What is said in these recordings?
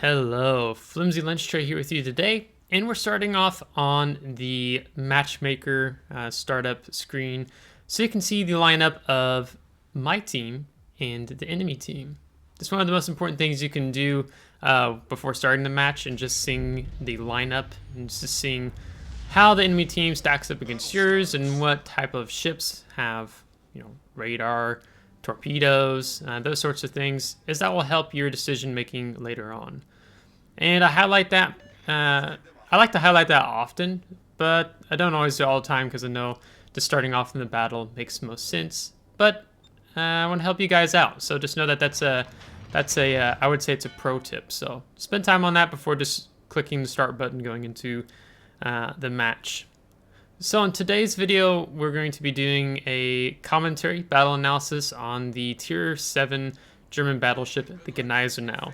Hello, FlimsyLunchTray here with you today, and we're starting off on the matchmaker startup screen so you can see the lineup of my team and the enemy team. This is one of the most important things you can do before starting the match, and just seeing the lineup and just seeing how the enemy team stacks up against yours and what type of ships have, radar, torpedoes, those sorts of things, is that will help your decision making later on. And I highlight that. I like to highlight that often, but I don't always do it all the time because I know just starting off in the battle makes most sense. But I want to help you guys out, so just know that that's a I would say it's a pro tip. So spend time on that before just clicking the start button going into the match. So in today's video, we're going to be doing a commentary battle analysis on the Tier 7 German battleship, the Gneisenau.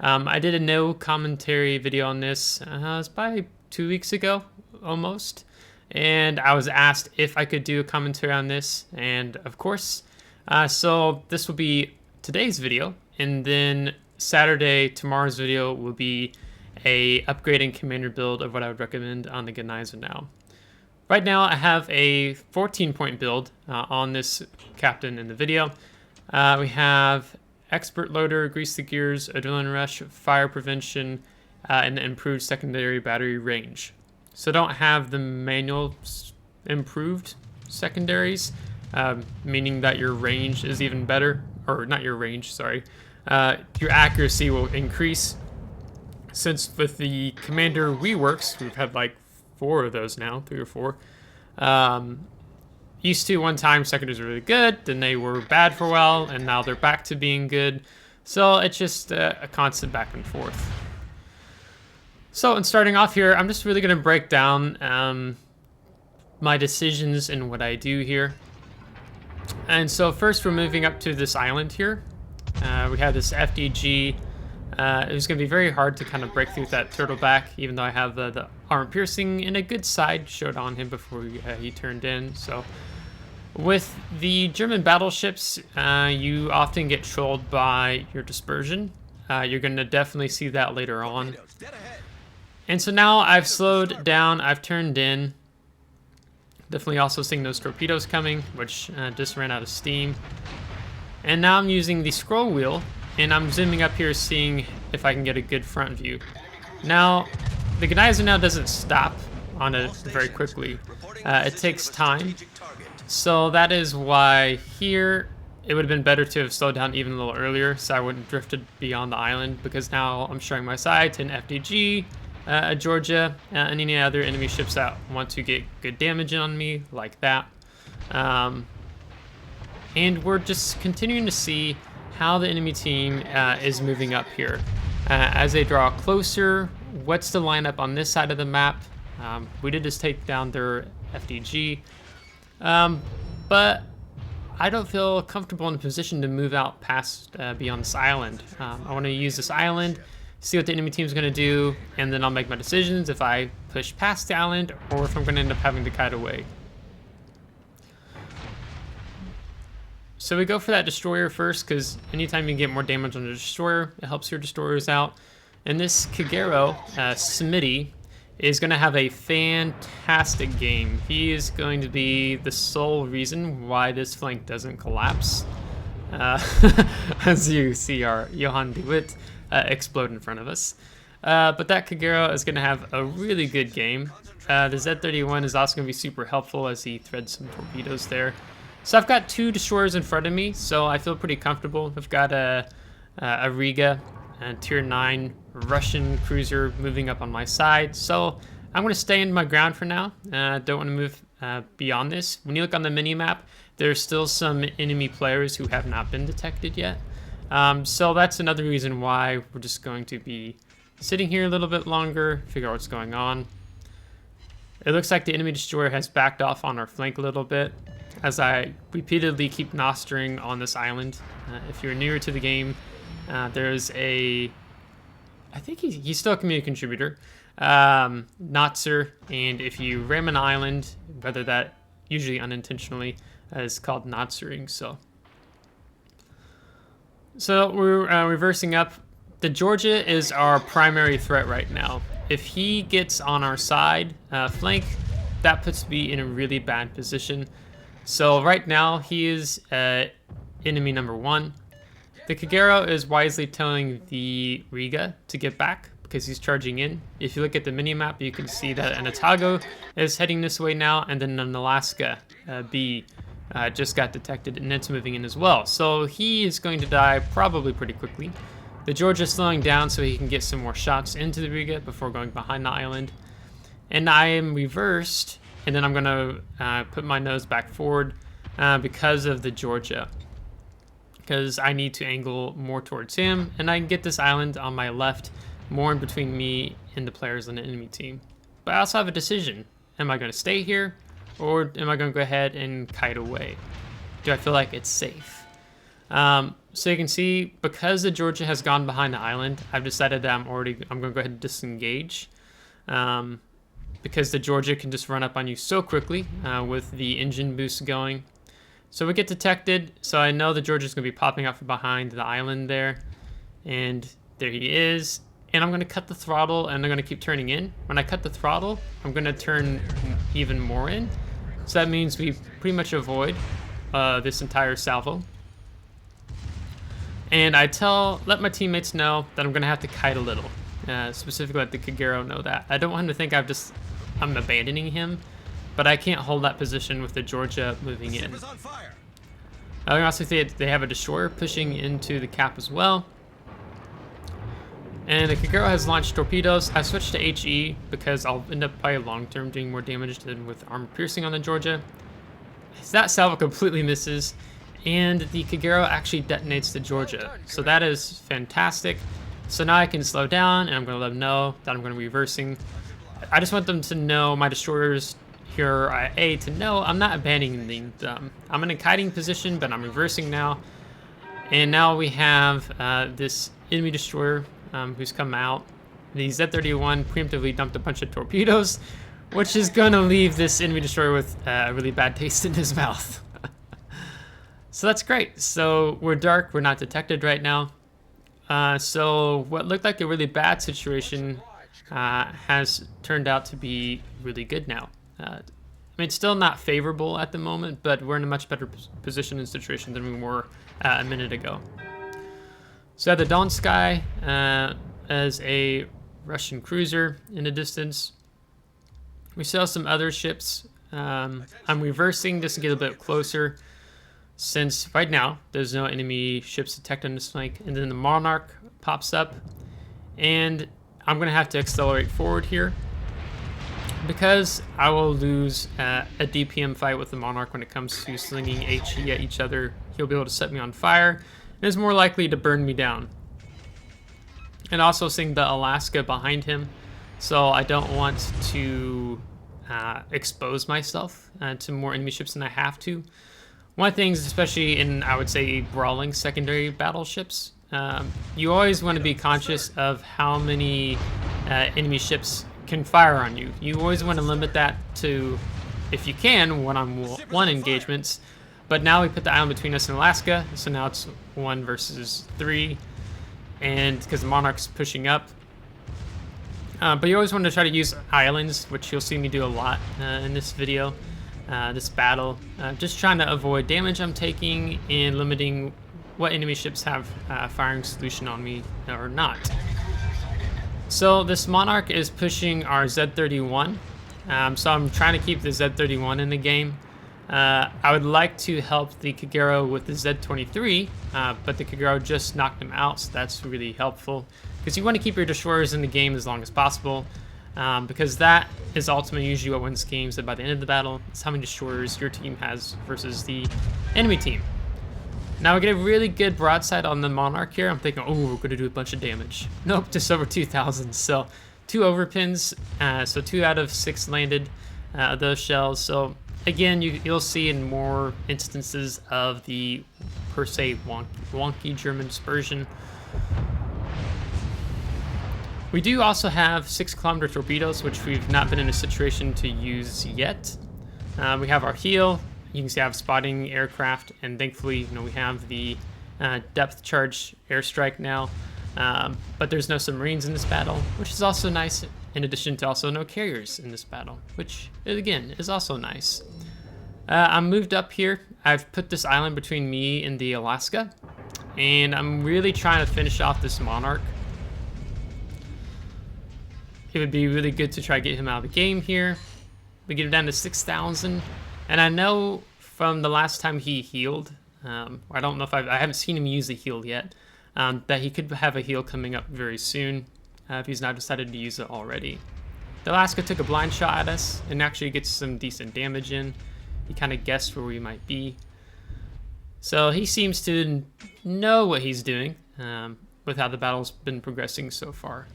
I did a no commentary video on this, it was probably 2 weeks ago, almost. And I was asked if I could do a commentary on this, and of course. So this will be today's video, and then tomorrow's video will be a upgrading commander build of what I would recommend on the Gneisenau. Right now I have a 14-point build on this captain in the video. We have expert loader, grease the gears, adrenaline rush, fire prevention, and improved secondary battery range. So don't have the manual improved secondaries, meaning that your range is even better, or not your range, sorry. Your accuracy will increase. Since with the commander reworks, we've had like 4 of those now, 3 or 4. Used to one time secondaries were really good, then they were bad for a while, and now they're back to being good. So it's just a constant back and forth. So in starting off here, I'm just really going to break down my decisions and what I do here. And so first we're moving up to this island here. We have this FDG. It was going to be very hard to kind of break through that turtleback, even though I have the armor piercing and a good side shot on him before he turned in. So with the German battleships, you often get trolled by your dispersion. You're going to definitely see that later on. And so now I've slowed down, I've turned in. Definitely also seeing those torpedoes coming, which just ran out of steam. And now I'm using the scroll wheel, and I'm zooming up here, seeing if I can get a good front view. Now, the Gneisenau doesn't stop on it very quickly. It takes time. So that is why here, it would have been better to have slowed down even a little earlier, so I wouldn't have drifted beyond the island, because now I'm showing my side to an FDG, a Georgia, and any other enemy ships that want to get good damage on me, like that. And we're just continuing to see how the enemy team is moving up here. As they draw closer, what's the lineup on this side of the map? We did just take down their FDG, but I don't feel comfortable in a position to move out past beyond this island. I want to use this island, see what the enemy team is going to do, and then I'll make my decisions if I push past the island or if I'm going to end up having to kite away. So we go for that destroyer first, because anytime you get more damage on the destroyer, it helps your destroyers out. And this Kagero, Smitty, is going to have a fantastic game. He is going to be the sole reason why this flank doesn't collapse. As you see our Johann de Witt explode in front of us. But that Kagero is going to have a really good game. The Z31 is also going to be super helpful as he threads some torpedoes there. So I've got 2 destroyers in front of me, so I feel pretty comfortable. I've got a Riga, a Tier 9 Russian cruiser moving up on my side. So I'm going to stay in my ground for now. Don't want to move beyond this. When you look on the mini-map, there's still some enemy players who have not been detected yet. So that's another reason why we're just going to be sitting here a little bit longer, figure out what's going on. It looks like the enemy destroyer has backed off on our flank a little bit, as I repeatedly keep nostering on this island. If you're newer to the game, there's I think he's still a community contributor, Notzer, and if you ram an island, whether that usually unintentionally, is called Notzering. So we're reversing up the Georgia is our primary threat right now. If he gets on our side flank, that puts me in a really bad position. So right now he is enemy number 1. The Kagero is wisely telling the Riga to get back because he's charging in. If you look at the minimap, you can see that an Otago is heading this way now, and then an Alaska B just got detected, and it's moving in as well. So he is going to die probably pretty quickly. The Georgia is slowing down so he can get some more shots into the Riga before going behind the island. And I am reversed, and then I'm going to put my nose back forward because of the Georgia. Because I need to angle more towards him, and I can get this island on my left more in between me and the players on the enemy team. But I also have a decision. Am I going to stay here, or am I going to go ahead and kite away? Do I feel like it's safe? So you can see, because the Georgia has gone behind the island, I've decided that I'm going to go ahead and disengage. Because the Georgia can just run up on you so quickly with the engine boost going. So we get detected, so I know the Georgia's going to be popping up from behind the island there. And there he is. And I'm going to cut the throttle, and I'm going to keep turning in. When I cut the throttle, I'm going to turn even more in. So that means we pretty much avoid this entire salvo. And I let my teammates know that I'm going to have to kite a little. Specifically let the Kagero know that. I don't want him to think I'm abandoning him, but I can't hold that position with the Georgia moving in. I can also see they have a destroyer pushing into the cap as well. And the Kagero has launched torpedoes. I switched to HE because I'll end up probably long-term doing more damage than with armor piercing on the Georgia. That salvo completely misses, and the Kagero actually detonates the Georgia. So that is fantastic. So now I can slow down, and I'm going to let them know that I'm going to be reversing. I just want them to know, my destroyers here to know I'm not abandoning them. I'm in a kiting position, but I'm reversing now. And now we have this enemy destroyer who's come out. The Z-31 preemptively dumped a bunch of torpedoes, which is going to leave this enemy destroyer with a really bad taste in his mouth. So that's great. So we're dark, we're not detected right now. So what looked like a really bad situation has turned out to be really good now. I mean, it's still not favorable at the moment, but we're in a much better position and situation than we were a minute ago. So the Donskyi as a Russian cruiser in the distance. We saw some other ships. I'm reversing just to get a bit closer, since right now there's no enemy ships detected on this flank. And then the Monarch pops up, and I'm going to have to accelerate forward here because I will lose a DPM fight with the Monarch when it comes to slinging HE at each other. He'll be able to set me on fire and is more likely to burn me down. And also seeing the Alaska behind him, so I don't want to expose myself to more enemy ships than I have to. One of the things, especially in, I would say, brawling secondary battleships, you always want to be conscious of how many enemy ships can fire on you. You always want to limit that to, if you can, one-on-one engagements. But now we put the island between us and Alaska, so now it's 1 versus 3, and because the Monarch's pushing up. But you always want to try to use islands, which you'll see me do a lot in this video, this battle. Just trying to avoid damage I'm taking and limiting what enemy ships have firing solution on me or not. So this Monarch is pushing our Z-31, so I'm trying to keep the Z-31 in the game. I would like to help the Kagero with the Z-23, but the Kagero just knocked him out, so that's really helpful. Because you want to keep your destroyers in the game as long as possible, because that is ultimately usually what wins games. That by the end of the battle, it's how many destroyers your team has versus the enemy team. Now we get a really good broadside on the Monarch here. I'm thinking, oh, we're going to do a bunch of damage. Nope, just over 2,000. So 2 overpins, so 2 out of 6 landed those shells. So again, you'll see in more instances of the per se wonky German dispersion. We do also have 6-kilometer torpedoes, which we've not been in a situation to use yet. We have our heel. You can see I have spotting aircraft, and thankfully, we have the depth charge airstrike now. But there's no submarines in this battle, which is also nice, in addition to also no carriers in this battle, which again is also nice. I'm moved up here. I've put this island between me and the Alaska, and I'm really trying to finish off this Monarch. It would be really good to try to get him out of the game here. We get him down to 6,000, and I know from the last time he healed, I don't know if I haven't seen him use the heal yet, that he could have a heal coming up very soon if he's not decided to use it already. The Alaska took a blind shot at us and actually gets some decent damage in. He kind of guessed where we might be. So he seems to know what he's doing with how the battle's been progressing so far.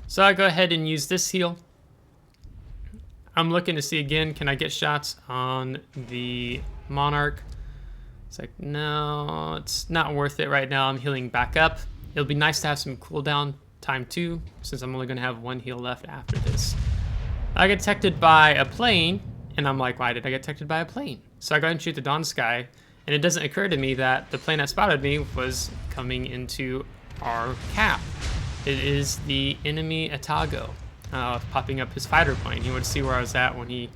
So I go ahead and use this heal. I'm looking to see again, can I get shots on the Monarch? It's like, no, it's not worth it right now. I'm healing back up. It'll be nice to have some cooldown time too, since I'm only going to have one heal left after this. I get detected by a plane, and I'm like, why did I get detected by a plane? So I go ahead and shoot the Dawn Sky, and it doesn't occur to me that the plane that spotted me was coming into our cap. It is the enemy Atago, popping up his fighter plane. He wanted to see where I was at when he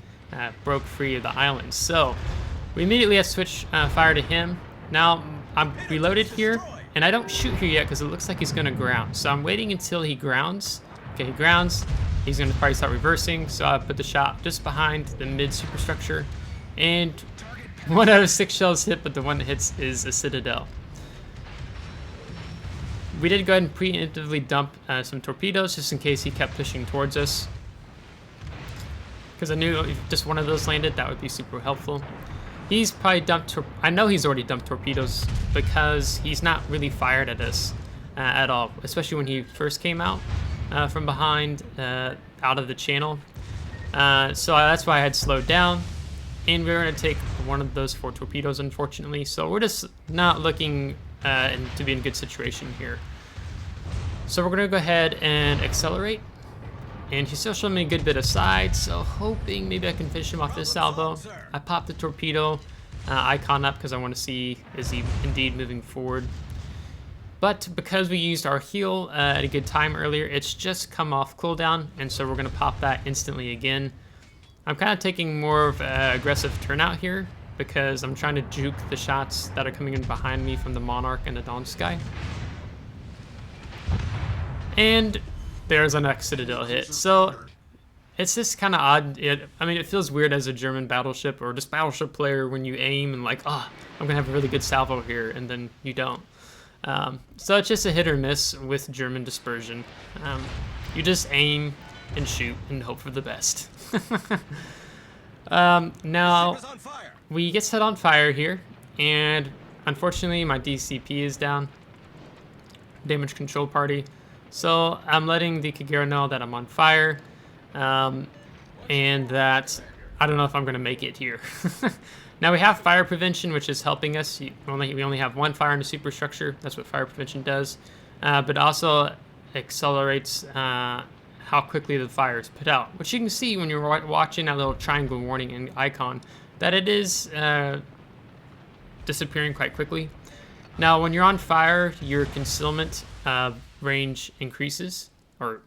broke free of the island. So we immediately have switched fire to him. Now I'm reloaded here, and I don't shoot here yet because it looks like he's going to ground. So I'm waiting until he grounds. Okay, he grounds. He's going to probably start reversing. So I put the shot just behind the mid superstructure, and 1 out of 6 shells hit, but the one that hits is a Citadel. We did go ahead and preemptively dump some torpedoes just in case he kept pushing towards us, because I knew if just one of those landed, that would be super helpful. He's probably dumped, I know he's already dumped torpedoes because he's not really fired at us at all, especially when he first came out from behind out of the channel. So that's why I had slowed down, and we're going to take one of those 4 torpedoes, unfortunately. So we're just not looking to be in a good situation here. So we're going to go ahead and accelerate. And he's still showing me a good bit of side, so hoping maybe I can finish him off this salvo. I popped the torpedo icon up because I want to see is he indeed moving forward. But because we used our heal at a good time earlier, it's just come off cooldown, and so we're going to pop that instantly again. I'm kind of taking more of an aggressive turnout here because I'm trying to juke the shots that are coming in behind me from the Monarch and the Dawn Sky. And there's a next Citadel hit. So it's just kind of odd. I mean, it feels weird as a German battleship or just battleship player when you aim and like, oh, I'm going to have a really good salvo here, and then you don't. So it's just a hit or miss with German dispersion. You just aim and shoot and hope for the best. Now, we get set on fire here, and unfortunately my DCP is down, damage control party. So I'm letting the Kagero know that I'm on fire, and that I don't know if I'm going to make it here. Now we have fire prevention, which is helping us. We only have 1 fire in the superstructure. That's what fire prevention does. But also accelerates how quickly the fire is put out, which you can see when you're watching that little triangle warning and icon, that it is disappearing quite quickly. Now when you're on fire, your concealment range increases, or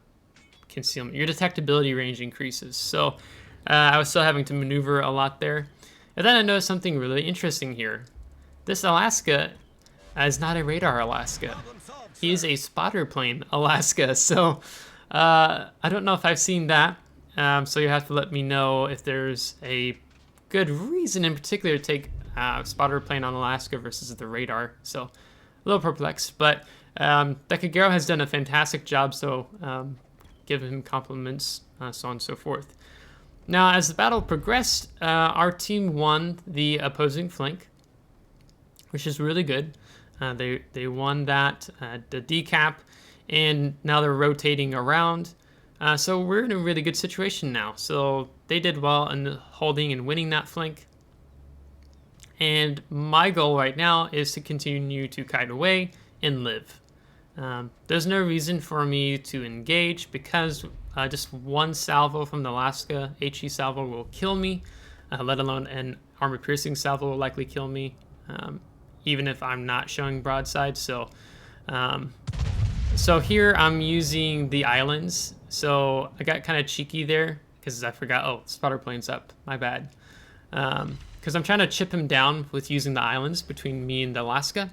concealment, your detectability range increases. So I was still having to maneuver a lot there. And then I noticed something really interesting here. This Alaska is not a radar Alaska. He is a spotter plane Alaska. So I don't know if I've seen that. So you have to let me know if there's a good reason in particular to take spotter plane on Alaska versus the radar. So a little perplexed, but the Kagero has done a fantastic job, so give him compliments, so on and so forth. Now, as the battle progressed, our team won the opposing flank, which is really good. They won that, the decap, and now they're rotating around. So we're in a really good situation now. So they did well in holding and winning that flank. And my goal right now is to continue to kite away and live. There's no reason for me to engage because just 1 salvo from the Alaska HE salvo will kill me, let alone an armor piercing salvo will likely kill me. even if I'm not showing broadside. So so here I'm using the islands. So I got kind of cheeky there because I forgot, oh, spotter plane's up, my bad. Because I'm trying to chip him down with using the islands between me and Alaska.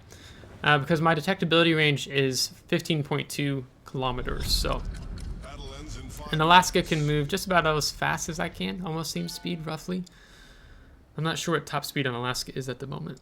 Because my detectability range is 15.2 kilometers, so. And Alaska can move just about as fast as I can, almost same speed roughly. I'm not sure what top speed on Alaska is at the moment.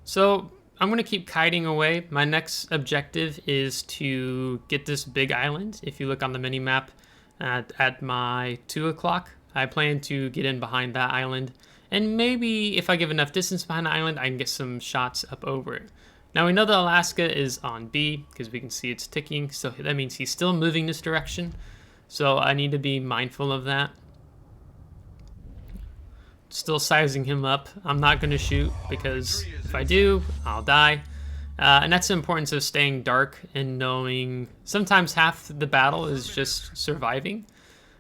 So I'm going to keep kiting away. My next objective is to get this big island. If you look on the mini map at my 2 o'clock, I plan to get in behind that island. And maybe if I give enough distance behind the island, I can get some shots up over it. Now we know that Alaska is on B because we can see it's ticking. So that means he's still moving this direction. So I need to be mindful of that. Still sizing him up. I'm not going to shoot because if I do, I'll die. And that's the importance of staying dark and knowing sometimes half the battle is just surviving.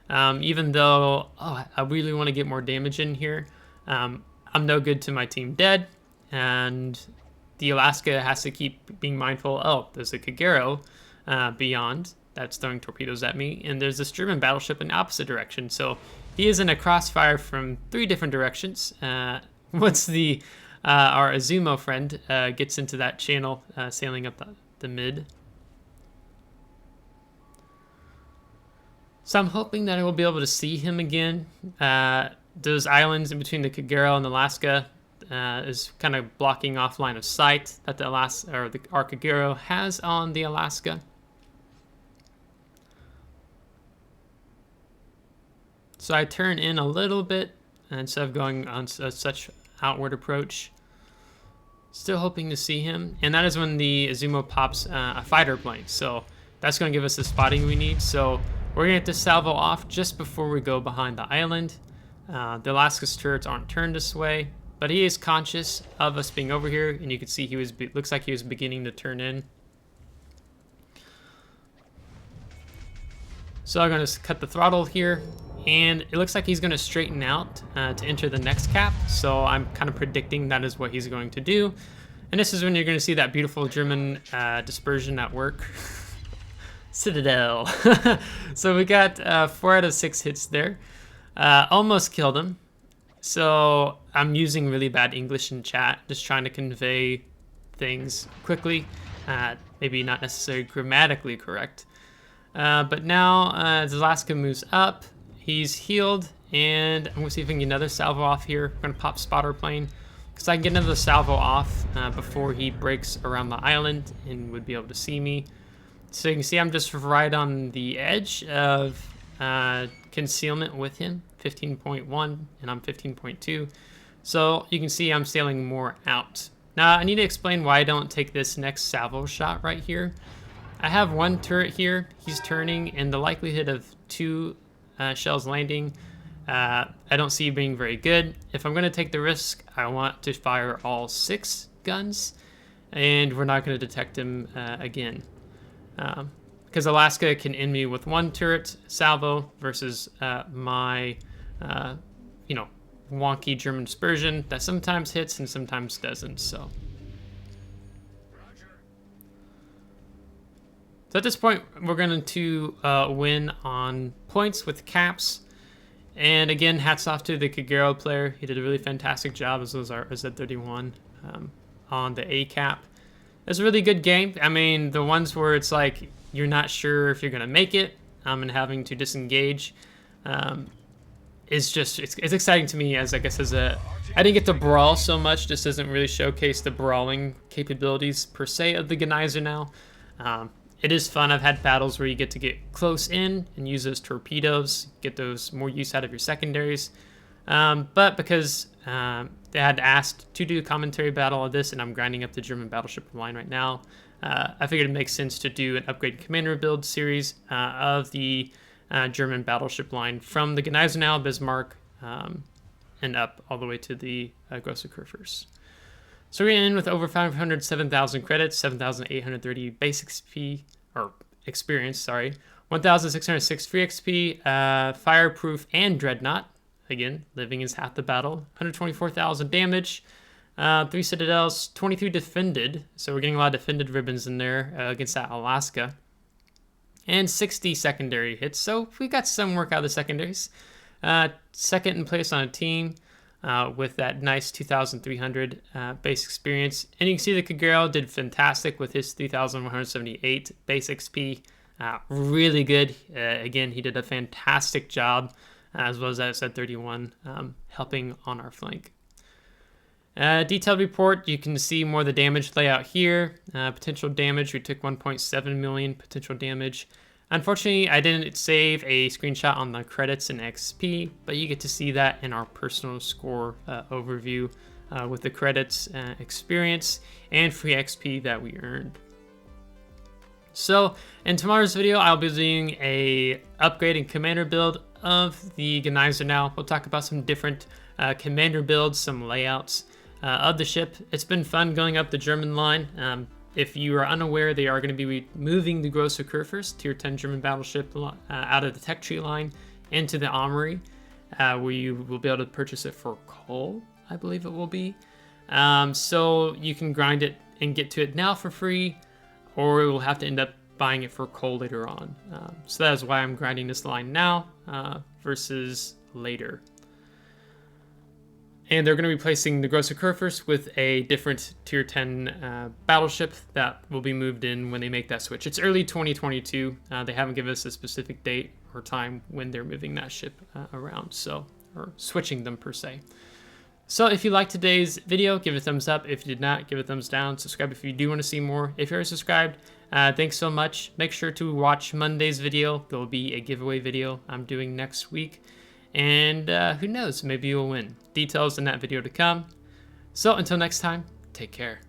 Even though, oh, I really want to get more damage in here. I'm no good to my team dead. And the Alaska has to keep being mindful, oh, there's a Kagero beyond that's throwing torpedoes at me. And there's this German battleship in the opposite direction. So he is in a crossfire from 3 different directions. Once the our Azumo friend gets into that channel, sailing up the mid. So I'm hoping that I will be able to see him again. Those islands in between the Kagero and Alaska is kind of blocking off line of sight that the our Kagero has on the Alaska. So I turn in a little bit instead of going on such outward approach. Still hoping to see him. And that is when the Azumo pops a fighter plane. So that's going to give us the spotting we need. So we're going to get this salvo off just before we go behind the island. The Alaska's turrets aren't turned this way. But he is conscious of us being over here. And you can see looks like he was beginning to turn in. So I'm going to cut the throttle here. And it looks like he's going to straighten out to enter the next cap. So I'm kind of predicting that is what he's going to do. And this is when you're going to see that beautiful German dispersion at work. Citadel. So we got 4 out of 6 hits there. Almost killed him. So I'm using really bad English in chat, just trying to convey things quickly. Maybe not necessarily grammatically correct. But now as Alaska moves up, he's healed, and I'm going to see if I can get another salvo off here. I'm going to pop spotter plane, because I can get another salvo off before he breaks around the island and would be able to see me. So you can see I'm just right on the edge of concealment with him, 15.1, and I'm 15.2. So you can see I'm sailing more out. Now I need to explain why I don't take this next salvo shot right here. I have 1 turret here, he's turning, and the likelihood of 2 shells landing, I don't see being very good. If I'm going to take the risk, I want to fire all 6 guns, and we're not going to detect him again. Because Alaska can end me with 1 turret salvo versus my, wonky German dispersion that sometimes hits and sometimes doesn't. So at this point, we're going to win on points with caps. And again, hats off to the Kagero player. He did a really fantastic job, as was our Z31 on the A cap. It was a really good game. I mean, the ones where it's like you're not sure if you're going to make it and having to disengage is just, it's exciting to me as, I guess, I didn't get to brawl so much. This doesn't really showcase the brawling capabilities per se of the Gneisenau. It is fun. I've had battles where you get to get close in and use those torpedoes, get those more use out of your secondaries. But because they had asked to do a commentary battle of this, and I'm grinding up the German battleship line right now, I figured it makes sense to do an upgrade commander build series of the German battleship line from the Gneisenau, Bismarck, and up all the way to the Grosse Kurfürst. So we're in with over 507,000 credits, 7,830 base XP, or experience, sorry, 1,606 free XP, fireproof and dreadnought, again, living is half the battle. 124,000 damage, 3 citadels, 23 defended. So we're getting a lot of defended ribbons in there against that Alaska. And 60 secondary hits. So we got some work out of the secondaries. Second in place on a team with that nice 2,300 base experience. And you can see the Kagero did fantastic with his 3,178 base XP. Really good. Again, he did a fantastic job, as well as that said 31, helping on our flank. Detailed report, you can see more of the damage layout here. Potential damage, we took 1.7 million potential damage. Unfortunately, I didn't save a screenshot on the credits and XP, but you get to see that in our personal score overview with the credits, experience, and free XP that we earned. So in tomorrow's video, I'll be doing a upgrade and commander build of the Gneisenau. We'll talk about some different commander builds, some layouts of the ship. It's been fun going up the German line. If you are unaware, they are going to be moving the Großer Kurfürst, tier 10 German battleship, out of the tech tree line into the armory, where you will be able to purchase it for coal, I believe it will be. So you can grind it and get to it now for free, or we will have to end up buying it for coal later on. So that is why I'm grinding this line now versus later. And they're going to be placing the Großer Kurfürst with a different tier 10 battleship that will be moved in when they make that switch. It's early 2022. They haven't given us a specific date or time when they're moving that ship around, so, or switching them per se. So if you liked today's video, give it a thumbs up. If you did not, give it a thumbs down. Subscribe if you do want to see more. If you're subscribed, thanks so much. Make sure to watch Monday's video. There will be a giveaway video I'm doing next week. And who knows, maybe you'll win. Details in that video to come. So until next time, take care.